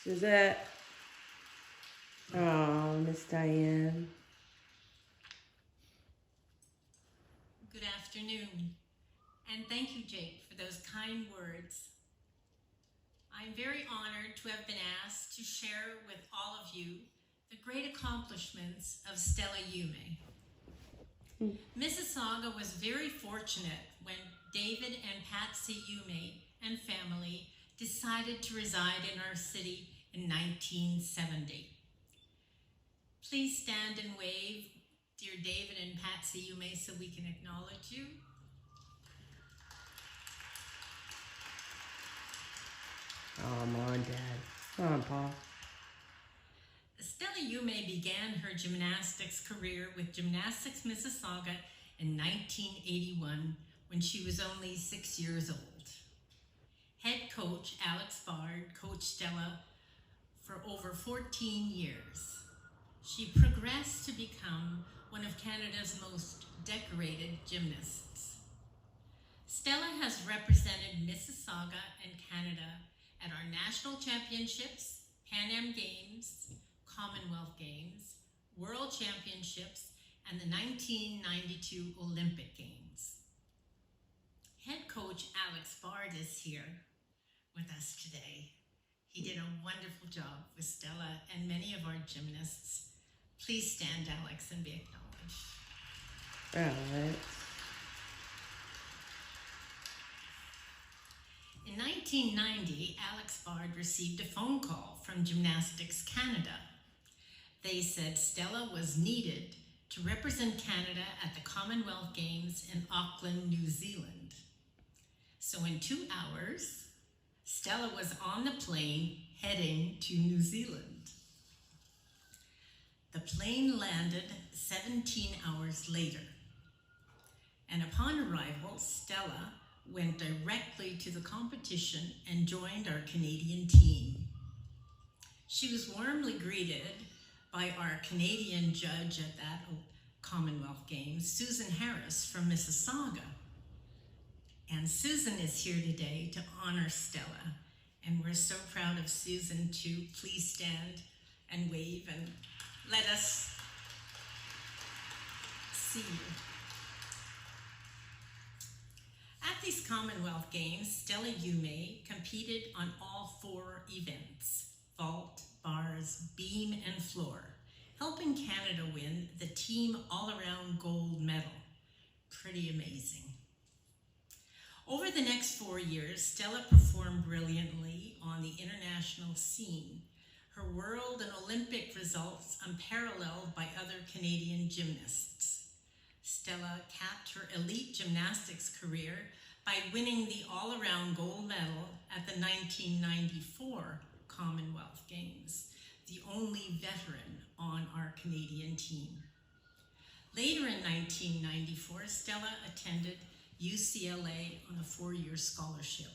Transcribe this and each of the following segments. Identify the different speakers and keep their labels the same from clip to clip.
Speaker 1: Suzette. Oh, Miss Diane.
Speaker 2: Good afternoon, and thank you, Jake, for those kind words. I'm very honored to have been asked to share with all of you the great accomplishments of Stella Yume. Mississauga was very fortunate when David and Patsy Yume and family decided to reside in our city in 1970. Please stand and wave, dear David and Patsy Yume, so we can acknowledge you.
Speaker 1: Come on, Dad. Come on, Paul.
Speaker 2: Stella Yume began her gymnastics career with Gymnastics Mississauga in 1981 when she was only 6 years old. Head coach Alex Bard coached Stella for over 14 years. She progressed to become one of Canada's most decorated gymnasts. Stella has represented Mississauga and Canada at our national championships, Pan Am Games, Commonwealth Games, World Championships, and the 1992 Olympic Games. Head coach Alex Bard is here with us today. He did a wonderful job with Stella and many of our gymnasts. Please stand, Alex, and be acknowledged.
Speaker 1: Alex.
Speaker 2: In 1990, Alex Bard received a phone call from Gymnastics Canada. They said Stella was needed to represent Canada at the Commonwealth Games in Auckland, New Zealand. So in 2 hours, Stella was on the plane heading to New Zealand. The plane landed 17 hours later. And upon arrival, Stella went directly to the competition and joined our Canadian team. She was warmly greeted by our Canadian judge at that Commonwealth Games, Susan Harris from Mississauga. And Susan is here today to honor Stella. And we're so proud of Susan too. Please stand and wave and let us see you. At these Commonwealth Games, Stella Yume competed on all 4 events: vault, bars, beam, and floor, helping Canada win the team all-around gold medal. Pretty amazing. Over the next 4 years, Stella performed brilliantly on the international scene, her world and Olympic results unparalleled by other Canadian gymnasts. Stella capped her elite gymnastics career by winning the all-around gold medal at the 1994 Commonwealth Games, the only veteran on our Canadian team. Later in 1994, Stella attended UCLA on a 4-year scholarship,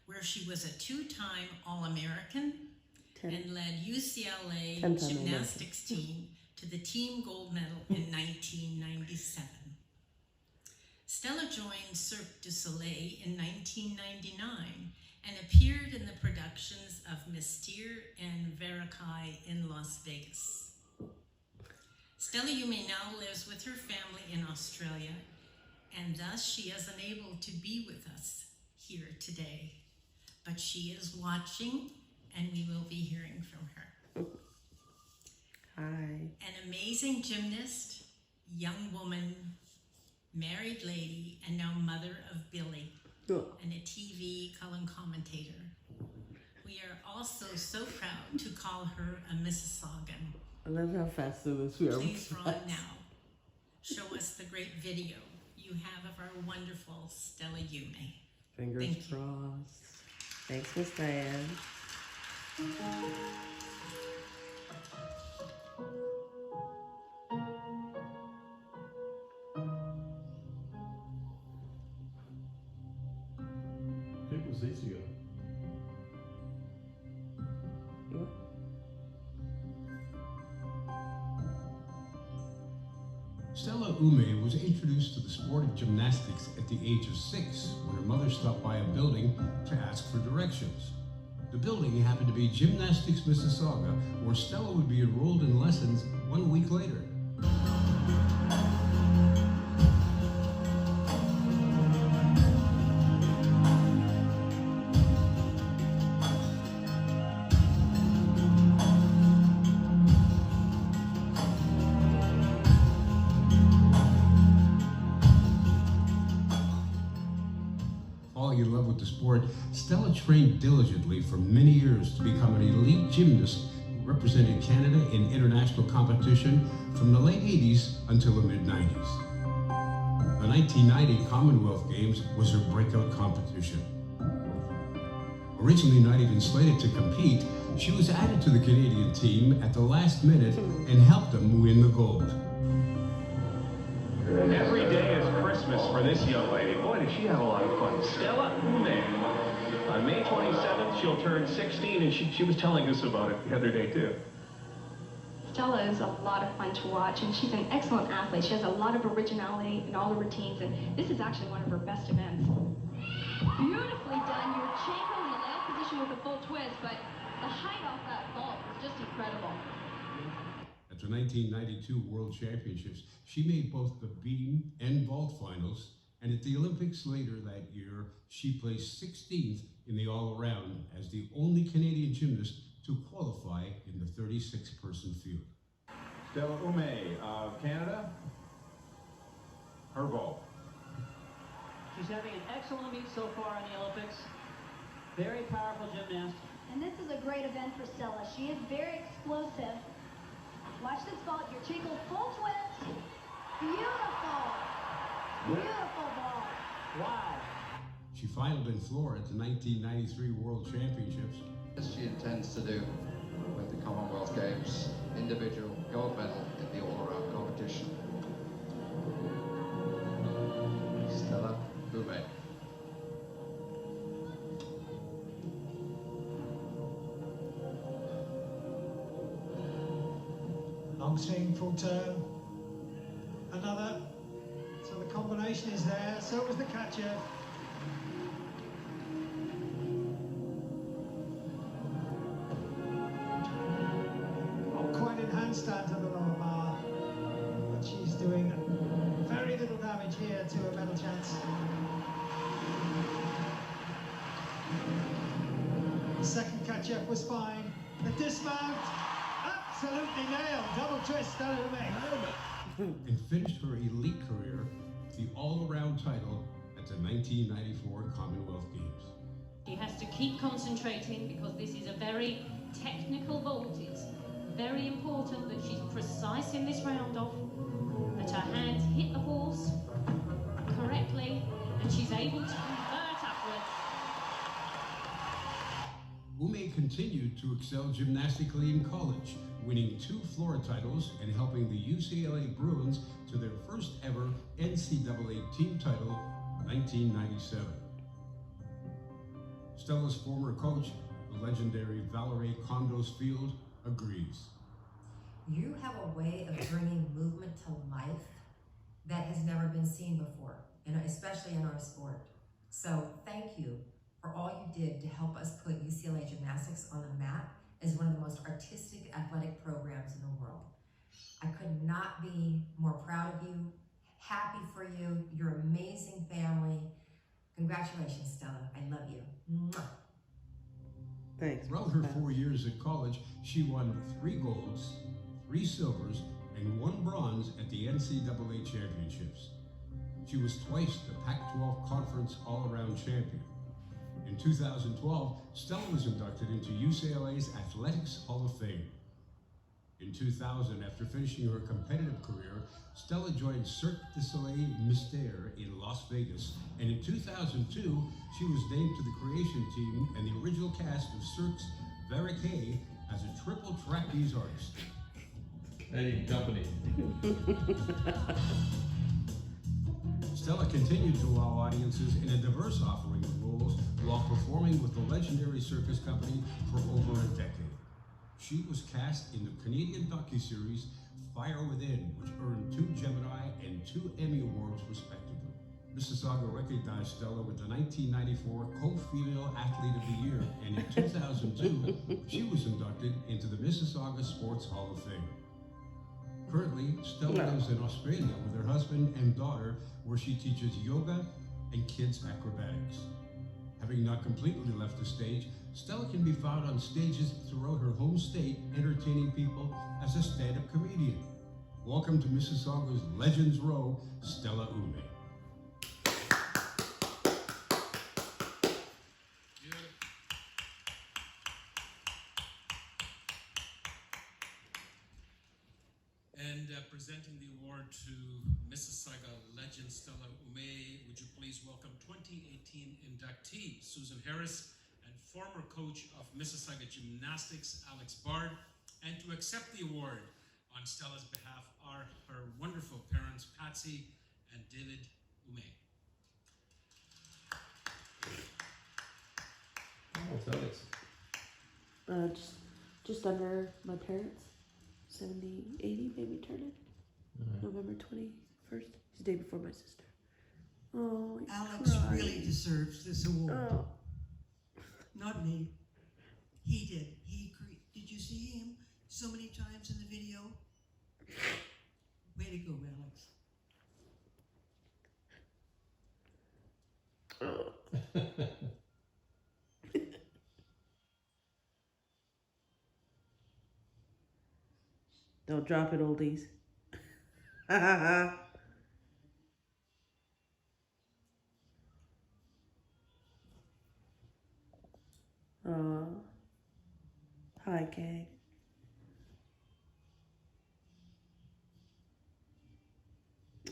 Speaker 2: where she was a 2-time All-American and led UCLA gymnastics team to the team gold medal in 1997. Stella joined Cirque du Soleil in 1999 and appeared in the productions of Mystere and Verikai in Las Vegas. Stella Yume now lives with her family in Australia, and thus she is unable to be with us here today. But she is watching, and we will be hearing from her.
Speaker 1: Hi.
Speaker 2: An amazing gymnast, young woman, married lady, and now mother of Billy, and a TV column commentator. We are also so proud to call her a Mississaugan.
Speaker 1: I love how fast it is. We are.
Speaker 2: Please, Ron, now show us the great video you have of our wonderful Stella Yume.
Speaker 1: Fingers crossed. Thanks, Miss Diane.
Speaker 3: It was easier. Stella Yume was introduced to the sport of gymnastics at the age of 6 when her mother stopped by a building to ask for directions. The building happened to be Gymnastics Mississauga, where Stella would be enrolled in lessons 1 week later. Falling in love with the sport, Stella trained diligently for many years to become an elite gymnast who represented Canada in international competition from the late 80s until the mid-90s. The 1990 Commonwealth Games was her breakout competition. Originally not even slated to compete, she was added to the Canadian team at the last minute and helped them win the gold.
Speaker 4: Every day is Christmas for this young lady. Boy, did she have a lot of fun. Stella Ume. On May 27th, she'll turn 16, and she was telling us about it the other day, too.
Speaker 5: Stella is a lot of fun to watch, and she's an excellent athlete. She has a lot of originality in all the routines, and this is actually one of her best events.
Speaker 6: Beautifully done. Your Chanko in the last position with a full twist, but the height off that vault was just incredible.
Speaker 3: At the 1992 World Championships, she made both the beam and vault finals, and at the Olympics later that year, she placed 16th in the all-around as the only Canadian gymnast to qualify in the 36-person field.
Speaker 7: Stella Ume of Canada, her vault.
Speaker 8: She's having an excellent meet so far in the Olympics. Very powerful gymnast.
Speaker 6: And this is a great event for Stella. She is very explosive. Watch this vault. Your Chanko full twist. Beautiful. Beautiful vault.
Speaker 8: Wow.
Speaker 3: She finaled in floor at the 1993 World Championships.
Speaker 9: As she intends to do with the Commonwealth Games, individual gold medal in the all-around competition. Stella Ume.
Speaker 10: Long swing, full turn. Another. So the combination is there. So was the catcher. Quite in handstand to the lower bar, but she's doing very little damage here to a medal chance. The second catch-up was fine. The dismount, absolutely nailed. Double twist, Stella Ume.
Speaker 3: And finished her elite career with the all-around title at the 1994 Commonwealth Games.
Speaker 11: She has to keep concentrating because this is a very technical vault. It's very important that she's precise in this round off, that her hands hit the horse correctly, and she's able to convert upwards.
Speaker 3: Ume continued to excel gymnastically in college, winning 2 floor titles and helping the UCLA Bruins to their first ever NCAA team title in 1997. Stella's former coach, the legendary Valerie Condos Field, agrees.
Speaker 12: You have a way of bringing movement to life that has never been seen before, and especially in our sport. So thank you for all you did to help us put UCLA gymnastics on the map as one of the most artistic athletic programs in the world. I could not be more proud of you, happy for you, your amazing family. Congratulations, Stella. I love you. Mwah.
Speaker 1: Thanks.
Speaker 3: Throughout her 4 years at college, she won 3 golds, 3 silvers, and 1 bronze at the NCAA championships. She was twice the Pac-12 Conference All-Around champion. In 2012, Stella was inducted into UCLA's Athletics Hall of Fame. In 2000, after finishing her competitive career, Stella joined Cirque du Soleil Mystère in Las Vegas, and in 2002, she was named to the creation team and the original cast of Cirque's Variété as a triple trapeze artist. Hey, company. Stella continued to wow audiences in a diverse offering of roles while performing with the legendary circus company for over a decade. She was cast in the Canadian docuseries Fire Within, which earned 2 Gemini and 2 Emmy Awards respectively. Mississauga recognized Stella with the 1994 Co-Female Athlete of the Year, and in 2002, 2002, she was inducted into the Mississauga Sports Hall of Fame. Currently, Stella lives in Australia with her husband and daughter, where she teaches yoga and kids acrobatics. Having not completely left the stage, Stella can be found on stages throughout her home state, entertaining people as a stand-up comedian. Welcome to Mississauga's Legends Row, Stella Ume.
Speaker 13: And presenting the award to Mississauga legend Stella Ume, would you please welcome 2018 inductee Susan Harris and former coach of Mississauga Gymnastics Alex Bard, and to accept the award on Stella's behalf are her wonderful parents Patsy and David Ume.
Speaker 1: Just under my parents. 70, 80, maybe turning. November 21st. It's the day before my sister. Oh,
Speaker 14: Alex really deserves this award.
Speaker 1: Oh.
Speaker 14: Not me. He did. Did you see him so many times in the video? Way to go, Alex.
Speaker 1: Don't drop it, oldies. Hi, gang.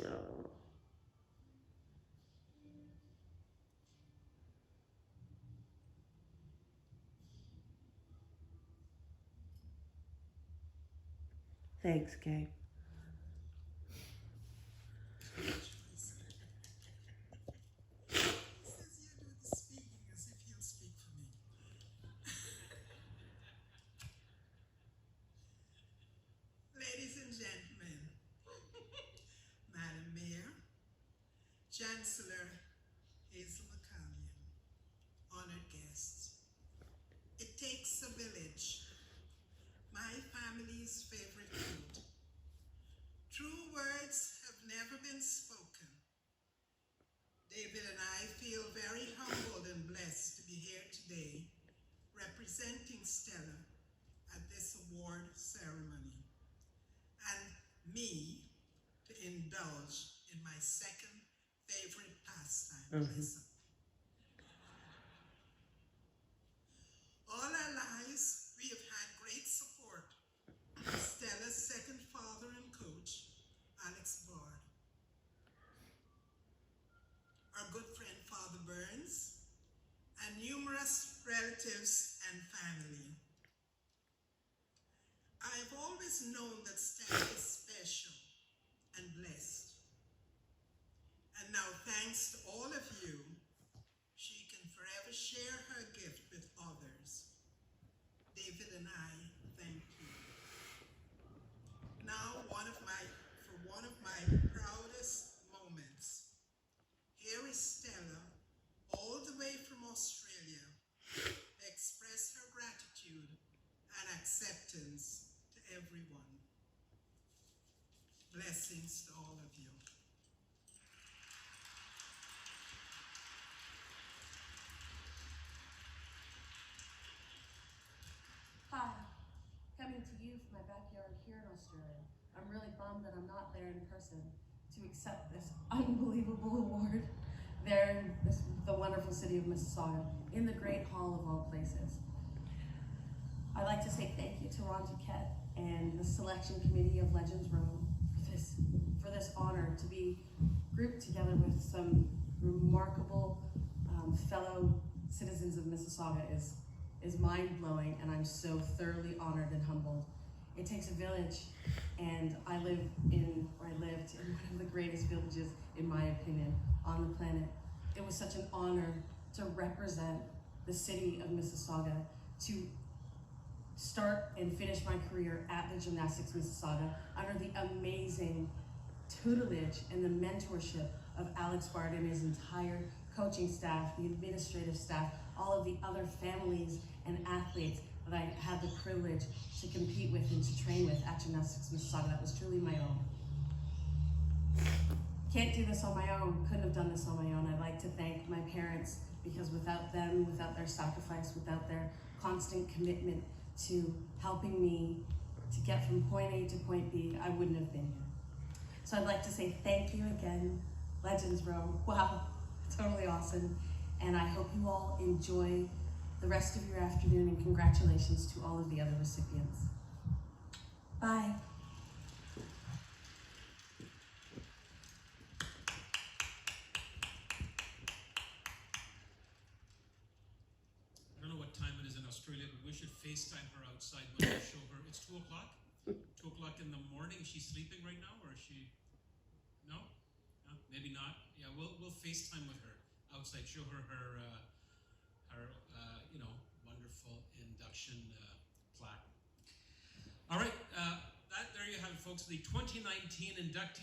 Speaker 1: Oh. Thanks, Kay.
Speaker 15: Ladies and gentlemen, Madam Mayor, Chancellor Hazel McCallion, honored guests, it takes a village. My family's favorite quote. True words have never been spoken. David and I feel very humbled and blessed to be here today, representing Stella at this award ceremony, and me to indulge in my second favorite pastime. All our lives, we have had great support from Stella's second father and coach, Alex Bard, our good friend Father Burns, and numerous relatives and family. I've always known that Stella is special and blessed. And now, thanks to all of you, she can forever share her gift with others. David and I thank you. Now, for one of my proudest moments, here is Stella, all the way from Australia, to express her gratitude and acceptance to everyone. Blessings to all of you.
Speaker 16: Hi, coming to you from my backyard here in Australia. I'm really bummed that I'm not there in person to accept this unbelievable award there in the wonderful city of Mississauga, in the great hall of all places. I'd like to say thank you to Ron Duquette and the selection committee of Legends Row for this honor to be grouped together with some remarkable fellow citizens of Mississauga is mind-blowing, and I'm so thoroughly honored and humbled. It takes a village, and I lived in one of the greatest villages, in my opinion, on the planet. It was such an honor to represent the city of Mississauga, to start and finish my career at the Gymnastics Mississauga under the amazing tutelage and the mentorship of Alex Bard and his entire coaching staff, the administrative staff, all of the other families and athletes athletes that I had the privilege to compete with and to train with at Gymnastics Mississauga. That was truly my own. Can't do this on my own, couldn't have done this on my own. I'd like to thank my parents, because without them, without their sacrifice, without their constant commitment to helping me to get from point A to point B, I wouldn't have been here. So I'd like to say thank you again, Legends Row. Wow, totally awesome. And I hope you all enjoy the rest of your afternoon, and congratulations to all of the other recipients. Bye.
Speaker 13: I don't know what time it is in Australia, but we should FaceTime her outside when we show her. It's 2 o'clock? 2 o'clock in the morning. Is she sleeping right now, or is she? No? No, maybe not. Yeah, we'll FaceTime with her outside. Show her her wonderful induction plaque. All right, there you have it, folks. The 2019 inductees.